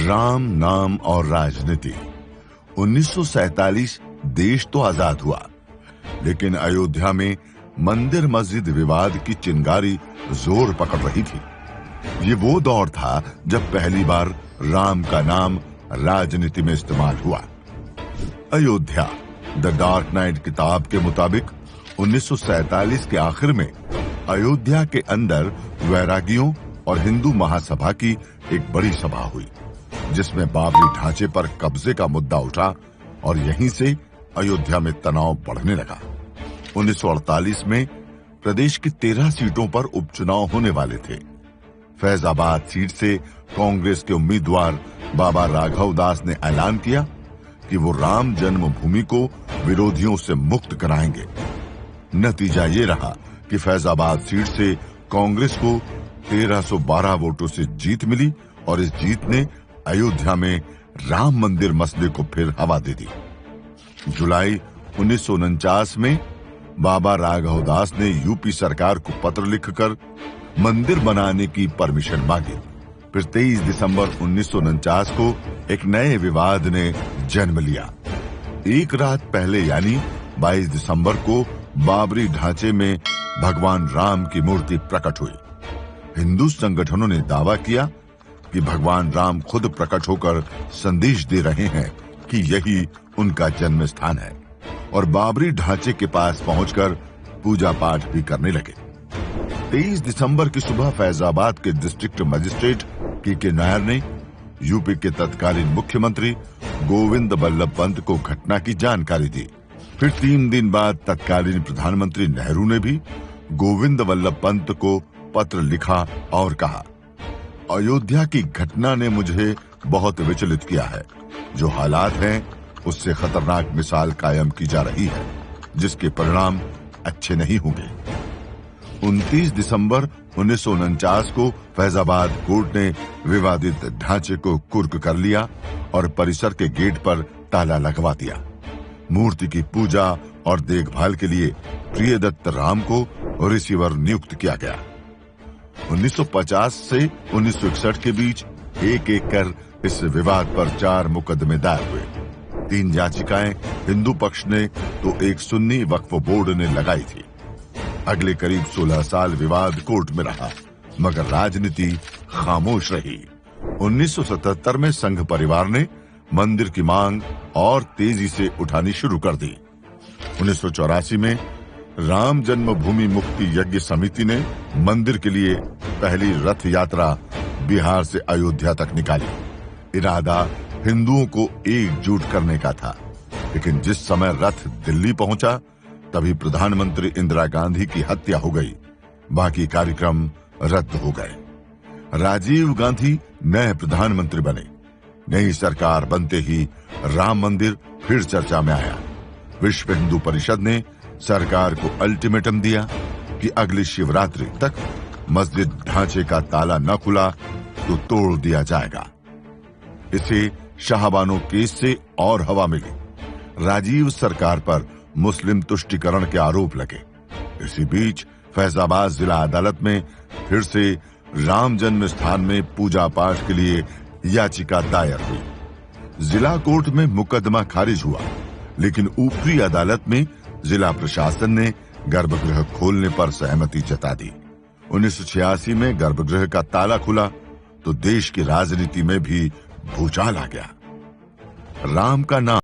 राम नाम और राजनीति। 1947 देश तो आजाद हुआ, लेकिन अयोध्या में मंदिर मस्जिद विवाद की चिंगारी जोर पकड़ रही थी। ये वो दौर था जब पहली बार राम का नाम राजनीति में इस्तेमाल हुआ। अयोध्या द डार्क नाइट किताब के मुताबिक 1947 के आखिर में अयोध्या के अंदर वैरागियों और हिंदू महासभा की एक बड़ी सभा हुई, जिसमें बाबरी ढांचे पर कब्जे का मुद्दा उठा और यहीं से अयोध्या में तनाव बढ़ने लगा। 1948 में प्रदेश की 13 सीटों पर उपचुनाव होने वाले थे। फैजाबाद सीट से कांग्रेस के उम्मीदवार बाबा राघव दास ने ऐलान किया कि वो राम जन्मभूमि को विरोधियों से मुक्त कराएंगे। नतीजा ये रहा कि फैजाबाद सीट से कांग्रेस को 1312 वोटों से जीत मिली और इस जीत ने अयोध्या में राम मंदिर मसले को फिर हवा दे दी। जुलाई 1949 में बाबा राघव दास ने यूपी सरकार को पत्र लिखकर मंदिर बनाने की परमिशन मांगी। फिर 23 दिसंबर 1949 को एक नए विवाद ने जन्म लिया। एक रात पहले यानी 22 दिसंबर को बाबरी ढांचे में भगवान राम की मूर्ति प्रकट हुई। हिंदू संगठनों ने दावा किया कि भगवान राम खुद प्रकट होकर संदेश दे रहे हैं कि यही उनका जन्म स्थान है और बाबरी ढांचे के पास पहुंचकर पूजा पाठ भी करने लगे। 23 दिसंबर की सुबह फैजाबाद के डिस्ट्रिक्ट मजिस्ट्रेट के नायर ने यूपी के तत्कालीन मुख्यमंत्री गोविंद बल्लभ पंत को घटना की जानकारी दी। फिर 3 दिन बाद तत्कालीन प्रधानमंत्री नेहरू ने भी गोविंद बल्लभ पंत को पत्र लिखा और कहा, अयोध्या की घटना ने मुझे बहुत विचलित किया है। जो हालात हैं उससे खतरनाक मिसाल कायम की जा रही है, जिसके परिणाम अच्छे नहीं होंगे। 29 दिसंबर 1949 को फैजाबाद कोर्ट ने विवादित ढांचे को कुर्क कर लिया और परिसर के गेट पर ताला लगवा दिया। मूर्ति की पूजा और देखभाल के लिए प्रियदत्त राम को रिसीवर नियुक्त किया गया। 1950 से 1961 के बीच एक कर इस विवाद पर 4 मुकदमे दायर हुए। 3 याचिकाएं हिंदू पक्ष ने तो एक सुन्नी वक्फ बोर्ड ने लगाई थी। अगले करीब 16 साल विवाद कोर्ट में रहा, मगर राजनीति खामोश रही। 1977 में संघ परिवार ने मंदिर की मांग और तेजी से उठानी शुरू कर दी। 1984 में राम जन्मभूमि मुक्ति यज्ञ समिति ने मंदिर के लिए पहली रथ यात्रा बिहार से अयोध्या तक निकाली। इरादा हिंदुओं को एकजुट करने का था, लेकिन जिस समय रथ दिल्ली पहुंचा तभी प्रधानमंत्री इंदिरा गांधी की हत्या हो गई। बाकी कार्यक्रम रद्द हो गए। राजीव गांधी नए प्रधानमंत्री बने। नई सरकार बनते ही राम मंदिर फिर चर्चा में आया। विश्व हिंदू परिषद ने सरकार को अल्टीमेटम दिया कि अगली शिवरात्रि तक मस्जिद ढांचे का ताला न खुला तो तोड़ दिया जाएगा। इसे शाहबानो केस से और हवा मिली। राजीव सरकार पर मुस्लिम तुष्टीकरण के आरोप लगे। इसी बीच फैजाबाद जिला अदालत में फिर से राम जन्म स्थान में पूजा पाठ के लिए याचिका दायर हुई। जिला कोर्ट में मुकदमा खारिज हुआ, लेकिन ऊपरी अदालत में जिला प्रशासन ने गर्भगृह खोलने पर सहमति जता दी। 1986 में गर्भगृह का ताला खुला तो देश की राजनीति में भी भूचाल आ गया। राम का नाम